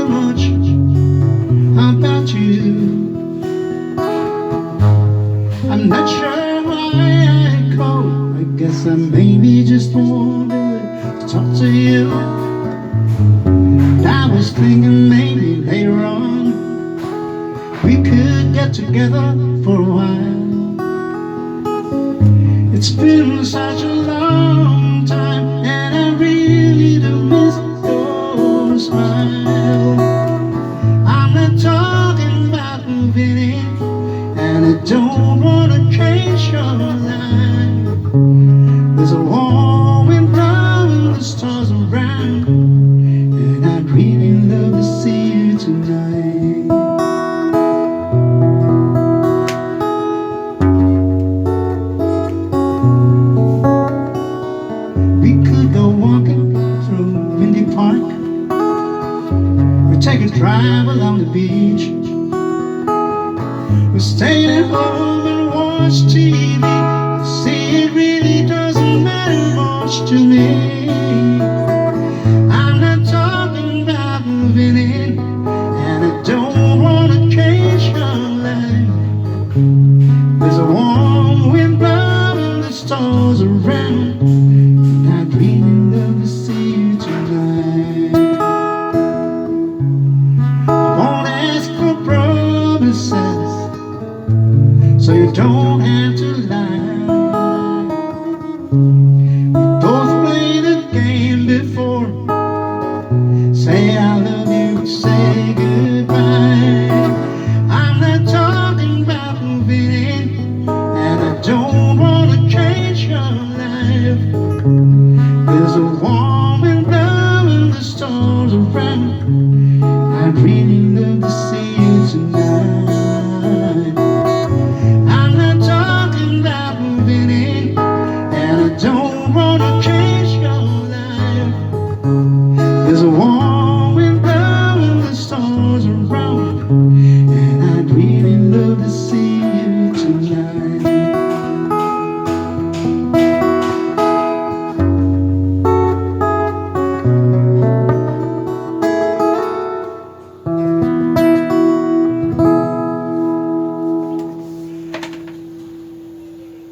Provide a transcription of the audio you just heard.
much about you. I'm not sure why I called. I guess I maybe just wanted to talk to you. I was thinking maybe later on we could get together for a while. It's been such a long time, and I really do miss your smile. I'm not talking about moving in, and I don't wanna change your life. There's a warm wind blowing the stars around, and I'd really love to see you tonight. We could go walking through Windy Park, or take a drive along the beach. We're staying at home and watch TV. See, it really doesn't matter much to me.